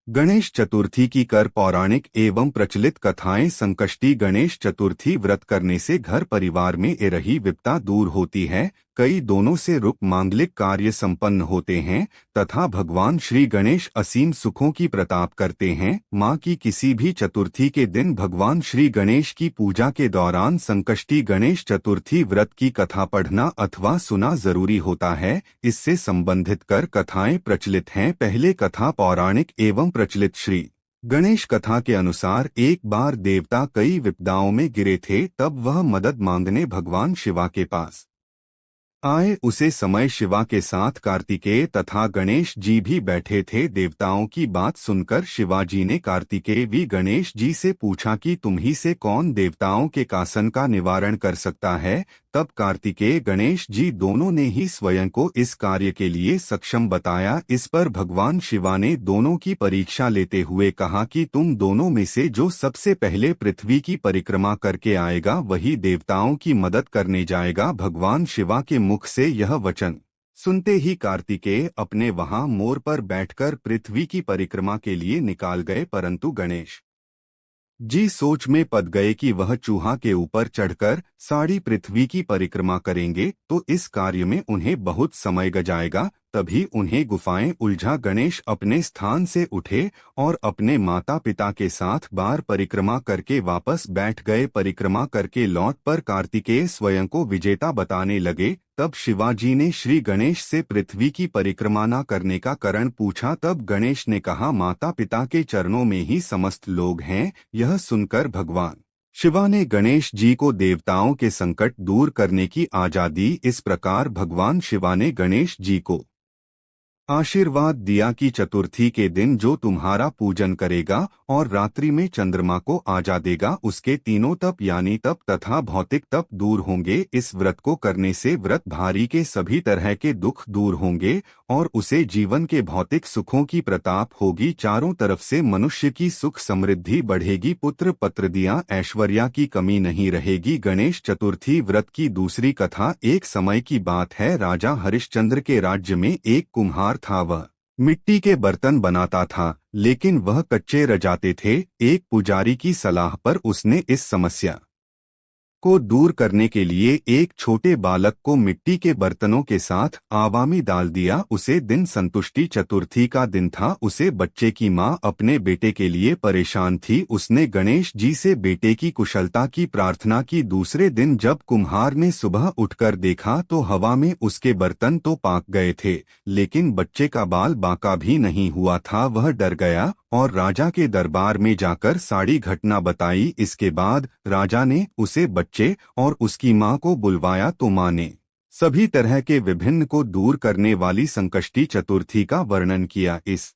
गणेश चतुर्थी की कर पौराणिक एवं प्रचलित कथाएं। संकष्टी गणेश चतुर्थी व्रत करने से घर परिवार में ए रही विपदा दूर होती है। कई दोनों से रुक मांगलिक कार्य संपन्न होते हैं तथा भगवान श्री गणेश असीम सुखों की प्रताप करते हैं। माँ की किसी भी चतुर्थी के दिन भगवान श्री गणेश की पूजा के दौरान संकष्टी गणेश चतुर्थी व्रत की कथा पढ़ना अथवा सुना जरूरी होता है। इससे संबंधित कर कथाएं प्रचलित हैं। पहले कथा पौराणिक एवं प्रचलित श्री गणेश कथा के अनुसार एक बार देवता कई विपदाओं में गिरे थे। तब वह मदद मांगने भगवान शिवा के पास आए। उसे समय शिवा के साथ कार्तिकेय तथा गणेश जी भी बैठे थे। देवताओं की बात सुनकर शिवाजी ने कार्तिकेय भी गणेश जी से पूछा कि तुम ही से कौन देवताओं के कासन का निवारण कर सकता है। तब कार्तिकेय गणेश जी दोनों ने ही स्वयं को इस कार्य के लिए सक्षम बताया। इस पर भगवान शिवा ने दोनों की परीक्षा लेते हुए कहा कि तुम दोनों में से जो सबसे पहले पृथ्वी की परिक्रमा करके आएगा वही देवताओं की मदद करने जाएगा। भगवान शिवा के मुख से यह वचन सुनते ही कार्तिकेय अपने वहां मोर पर बैठकर पृथ्वी की परिक्रमा के लिए निकाल गए, परंतु गणेश जी सोच में पड़ गए कि वह चूहा के ऊपर चढ़कर सारी पृथ्वी की परिक्रमा करेंगे तो इस कार्य में उन्हें बहुत समय लग जाएगा। तभी उन्हें गुफाएं उलझा। गणेश अपने स्थान से उठे और अपने माता पिता के साथ बार परिक्रमा करके वापस बैठ गए। परिक्रमा करके लौट पर कार्तिकेय स्वयं को विजेता बताने लगे। तब शिवाजी ने श्री गणेश से पृथ्वी की परिक्रमा न करने का कारण पूछा। तब गणेश ने कहा, माता पिता के चरणों में ही समस्त लोग हैं। यह सुनकर भगवान शिवा ने गणेश जी को देवताओं के संकट दूर करने की आजादी। इस प्रकार भगवान शिवा ने गणेश जी को आशीर्वाद दिया कि चतुर्थी के दिन जो तुम्हारा पूजन करेगा और रात्रि में चंद्रमा को आजा देगा उसके तीनों तप यानी तप तथा भौतिक तप दूर होंगे। इस व्रत को करने से व्रत भारी के सभी तरह के दुख दूर होंगे और उसे जीवन के भौतिक सुखों की प्रताप होगी। चारों तरफ से मनुष्य की सुख समृद्धि बढ़ेगी। पुत्र पत्रदियां ऐश्वर्या की कमी नहीं रहेगी। गणेश चतुर्थी व्रत की दूसरी कथा। एक समय की बात है, राजा हरिश्चंद्र के राज्य में एक कुम्हार था। वह मिट्टी के बर्तन बनाता था लेकिन वह कच्चे रह जाते थे। एक पुजारी की सलाह पर उसने इस समस्या को दूर करने के लिए एक छोटे बालक को मिट्टी के बर्तनों के साथ आवा में डाल दिया। उसे दिन संतुष्टि चतुर्थी का दिन था। उसे बच्चे की मां अपने बेटे के लिए परेशान थी। उसने गणेश जी से बेटे की कुशलता की प्रार्थना की। दूसरे दिन जब कुम्हार ने सुबह उठकर देखा तो हवा में उसके बर्तन तो पाक गए थे लेकिन बच्चे का बाल बांका भी नहीं हुआ था। वह डर गया और राजा के दरबार में जाकर सारी घटना बताई। इसके बाद राजा ने उसे बच्चे और उसकी मां को बुलवाया तो मां ने सभी तरह के विभिन्न को दूर करने वाली संकष्टी चतुर्थी का वर्णन किया। इस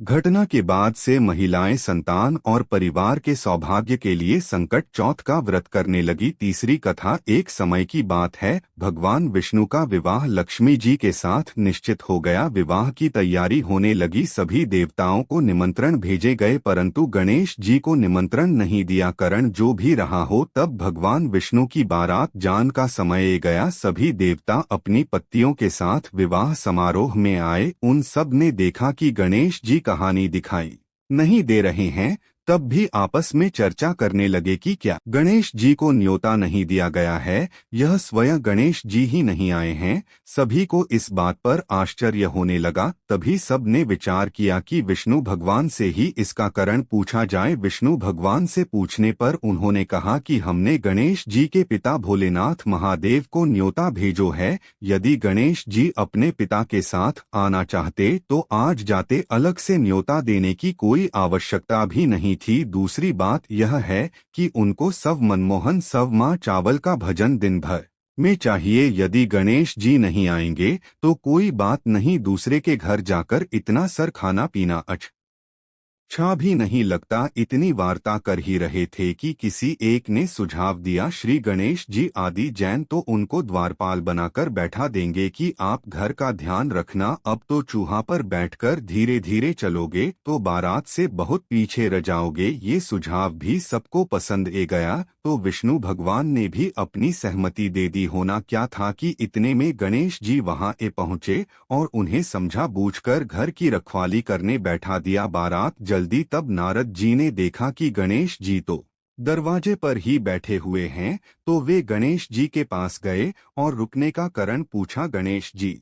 घटना के बाद से महिलाएं संतान और परिवार के सौभाग्य के लिए संकट चौथ का व्रत करने लगी। तीसरी कथा। एक समय की बात है, भगवान विष्णु का विवाह लक्ष्मी जी के साथ निश्चित हो गया। विवाह की तैयारी होने लगी। सभी देवताओं को निमंत्रण भेजे गए परंतु गणेश जी को निमंत्रण नहीं दिया। कारण जो भी रहा हो, तब भगवान विष्णु की बारात जान का समय गया। सभी देवता अपनी पत्नियों के साथ विवाह समारोह में आए। उन सब ने देखा कि गणेश जी कहानी दिखाई नहीं दे रहे हैं। तब भी आपस में चर्चा करने लगे कि क्या गणेश जी को न्योता नहीं दिया गया है, यह स्वयं गणेश जी ही नहीं आए हैं। सभी को इस बात पर आश्चर्य होने लगा। तभी सब ने विचार किया कि विष्णु भगवान से ही इसका कारण पूछा जाए। विष्णु भगवान से पूछने पर उन्होंने कहा कि हमने गणेश जी के पिता भोलेनाथ महादेव को न्योता भेजो है। यदि गणेश जी अपने पिता के साथ आना चाहते तो आज जाते, अलग से न्योता देने की कोई आवश्यकता भी नहीं थी। दूसरी बात यह है कि उनको सव मनमोहन सव माँ चावल का भजन दिन भर में चाहिए। यदि गणेश जी नहीं आएंगे तो कोई बात नहीं, दूसरे के घर जाकर इतना सर खाना पीना अच्छा भी नहीं लगता। इतनी वार्ता कर ही रहे थे कि किसी एक ने सुझाव दिया, श्री गणेश जी आदि जैन तो उनको द्वारपाल बनाकर बैठा देंगे कि आप घर का ध्यान रखना। अब तो चूहा पर बैठकर धीरे धीरे चलोगे तो बारात से बहुत पीछे रह जाओगे। ये सुझाव भी सबको पसंद ए गया। तो विष्णु भगवान ने भी अपनी सहमति दे दी। होना क्या था कि इतने में गणेश जी वहां पहुंचे और उन्हें समझा बूझकर घर की रखवाली करने बैठा दिया। बारात जल्दी तब नारद जी ने देखा कि गणेश जी तो दरवाजे पर ही बैठे हुए हैं, तो वे गणेश जी के पास गए और रुकने का कारण पूछा। गणेश जी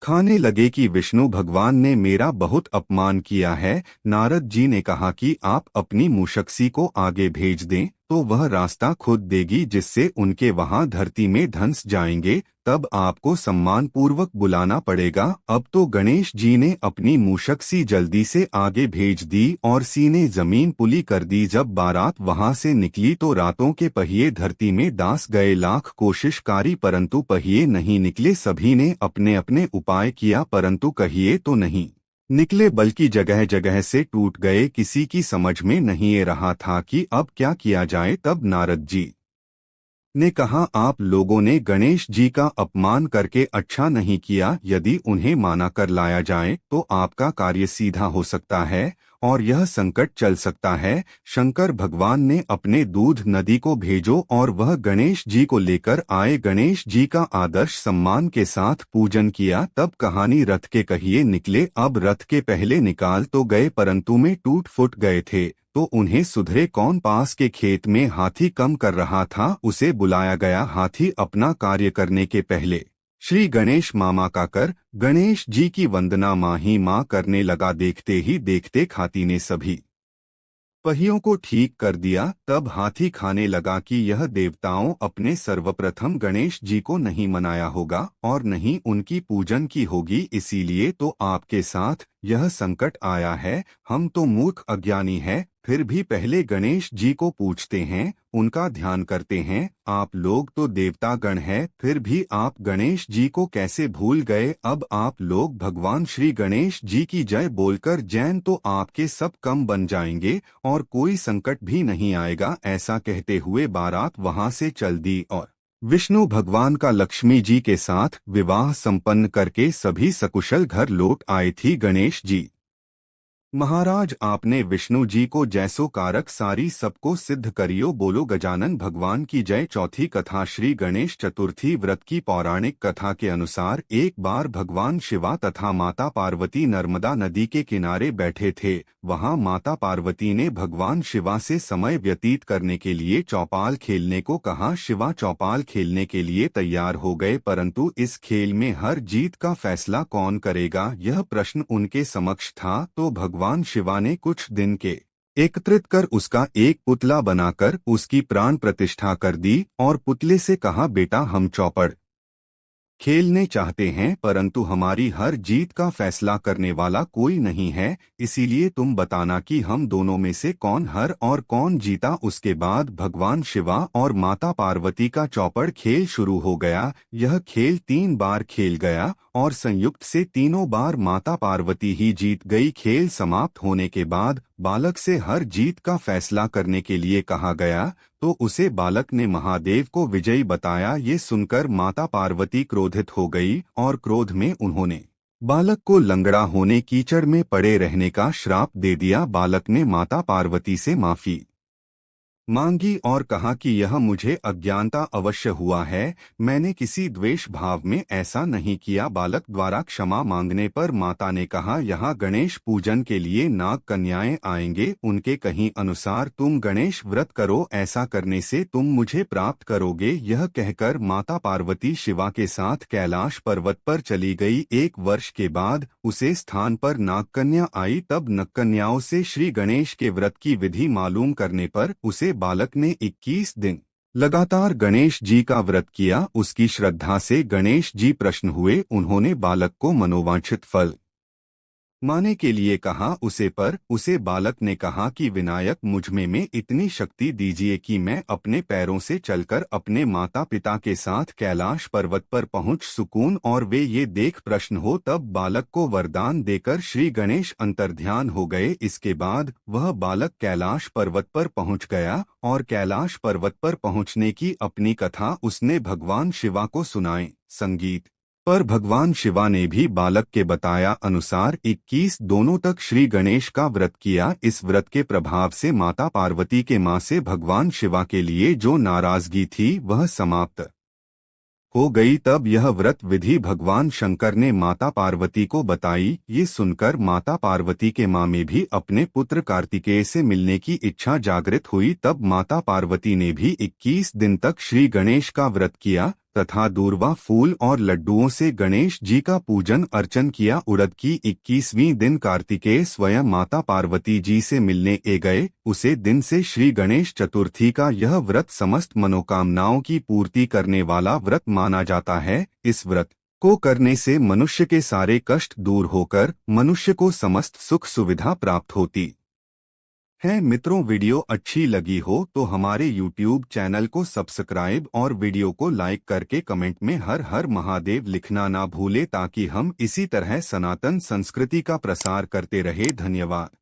खाने लगे कि विष्णु भगवान ने मेरा बहुत अपमान किया है। नारद जी ने कहा कि आप अपनी मूषकसी को आगे भेज दें तो वह रास्ता खुद देगी, जिससे उनके वहां धरती में धंस जाएंगे। तब आपको सम्मान पूर्वक बुलाना पड़ेगा। अब तो गणेश जी ने अपनी मूषकसी जल्दी से आगे भेज दी और सीने जमीन पुली कर दी। जब बारात वहां से निकली तो रातों के पहिए धरती में दास गए। लाख कोशिश कारी परंतु पहिए नहीं निकले। सभी ने अपने अपने उपाय किया परंतु कहिए तो नहीं निकले, बल्कि जगह जगह से टूट गए। किसी की समझ में नहीं रहा था कि अब क्या किया जाए। तब नारद जी ने कहा, आप लोगों ने गणेश जी का अपमान करके अच्छा नहीं किया। यदि उन्हें माना कर लाया जाए तो आपका कार्य सीधा हो सकता है और यह संकट चल सकता है। शंकर भगवान ने अपने दूध नदी को भेजो और वह गणेश जी को लेकर आए। गणेश जी का आदर्श सम्मान के साथ पूजन किया। तब कहानी रथ के कहिए निकले। अब रथ के पहले निकाल तो गए परंतु में टूट फूट गए थे, तो उन्हें सुधरे कौन। पास के खेत में हाथी कम कर रहा था, उसे बुलाया गया। हाथी अपना कार्य करने के पहले श्री गणेश मामा का कर गणेश जी की वंदना माँ ही माँ करने लगा। देखते ही देखते हाथी ने सभी पहियों को ठीक कर दिया। तब हाथी खाने लगा कि यह देवताओं अपने सर्वप्रथम गणेश जी को नहीं मनाया होगा और नहीं उनकी पूजन की होगी, इसीलिए तो आपके साथ यह संकट आया है। हम तो मूर्ख अज्ञानी है, फिर भी पहले गणेश जी को पूछते हैं, उनका ध्यान करते हैं। आप लोग तो देवता गण हैं, फिर भी आप गणेश जी को कैसे भूल गए। अब आप लोग भगवान श्री गणेश जी की जय बोलकर जैन तो आपके सब कम बन जाएंगे और कोई संकट भी नहीं आएगा। ऐसा कहते हुए बारात वहां से चल दी और विष्णु भगवान का लक्ष्मी जी के साथ विवाह संपन्न करके सभी सकुशल घर लौट आए थी। गणेश जी महाराज, आपने विष्णु जी को जैसो कारक सारी सबको सिद्ध करियो। बोलो गजानन भगवान की जय। चौथी कथा श्री गणेश चतुर्थी व्रत की पौराणिक कथा के अनुसार एक बार भगवान शिवा तथा माता पार्वती नर्मदा नदी के किनारे बैठे थे। वहां माता पार्वती ने भगवान शिवा से समय व्यतीत करने के लिए चौपाल खेलने को कहा। शिवा चौपाल खेलने के लिए तैयार हो गए, परंतु इस खेल में हर जीत का फैसला कौन करेगा, यह प्रश्न उनके समक्ष था। तो भगवान शिवा ने कुछ दिन के एकत्रित कर उसका एक पुतला बनाकर उसकी प्राण प्रतिष्ठा कर दी और पुतले से कहा, बेटा हम चौपड़ खेलने चाहते हैं परंतु हमारी हर जीत का फैसला करने वाला कोई नहीं है, इसीलिए तुम बताना कि हम दोनों में से कौन हर और कौन जीता। उसके बाद भगवान शिवा और माता पार्वती का चौपड़ खेल शुरू हो गया। यह खेल 3 बार खेल गया और संयुक्त से तीनों बार माता पार्वती ही जीत गई। खेल समाप्त होने के बाद बालक से हर जीत का फैसला करने के लिए कहा गया, तो उसे बालक ने महादेव को विजयी बताया। ये सुनकर माता पार्वती क्रोधित हो गई और क्रोध में उन्होंने बालक को लंगड़ा होने कीचड़ में पड़े रहने का श्राप दे दिया। बालक ने माता पार्वती से माफी मांगी और कहा कि यह मुझे अज्ञानता अवश्य हुआ है, मैंने किसी द्वेष भाव में ऐसा नहीं किया। बालक द्वारा क्षमा मांगने पर माता ने कहा, यहाँ गणेश पूजन के लिए नाग कन्याएं आएंगे, उनके कहीं अनुसार तुम गणेश व्रत करो, ऐसा करने से तुम मुझे प्राप्त करोगे। यह कहकर माता पार्वती शिवा के साथ कैलाश पर्वत पर चली गई। 1 वर्ष के बाद उसे स्थान पर नागकन्या आई। तब नागकन्याओं से श्री गणेश के व्रत की विधि मालूम करने पर उसे बालक ने 21 दिन लगातार गणेश जी का व्रत किया। उसकी श्रद्धा से गणेश जी प्रसन्न हुए। उन्होंने बालक को मनोवांछित फल माने के लिए कहा। उसे बालक ने कहा कि विनायक मुझमें इतनी शक्ति दीजिए कि मैं अपने पैरों से चलकर अपने माता पिता के साथ कैलाश पर्वत पर पहुंच सकूं और वे ये देख प्रसन्न हो। तब बालक को वरदान देकर श्री गणेश अंतर्ध्यान हो गए। इसके बाद वह बालक कैलाश पर्वत पर पहुंच गया और कैलाश पर्वत पर पहुंचने की अपनी कथा उसने भगवान शिवा को सुनाई। संगीत पर भगवान शिवा ने भी बालक के बताया अनुसार 21 दोनों तक श्री गणेश का व्रत किया। इस व्रत के प्रभाव से माता पार्वती के मां से भगवान शिवा के लिए जो नाराजगी थी वह समाप्त हो गई। तब यह व्रत विधि भगवान शंकर ने माता पार्वती को बताई। ये सुनकर माता पार्वती के मां में भी अपने पुत्र कार्तिकेय से मिलने की इच्छा जागृत हुई। तब माता पार्वती ने भी 21 दिन तक श्री गणेश का व्रत किया तथा दूर्वा फूल और लड्डुओं से गणेश जी का पूजन अर्चन किया। उड़द की 21वीं दिन कार्तिकेय स्वयं माता पार्वती जी से मिलने गए। उसे दिन से श्री गणेश चतुर्थी का यह व्रत समस्त मनोकामनाओं की पूर्ति करने वाला व्रत माना जाता है। इस व्रत को करने से मनुष्य के सारे कष्ट दूर होकर मनुष्य को समस्त सुख सुविधा प्राप्त होती है। मित्रों, वीडियो अच्छी लगी हो तो हमारे YouTube चैनल को सब्सक्राइब और वीडियो को लाइक करके कमेंट में हर हर महादेव लिखना ना भूले ताकि हम इसी तरह सनातन संस्कृति का प्रसार करते रहे। धन्यवाद।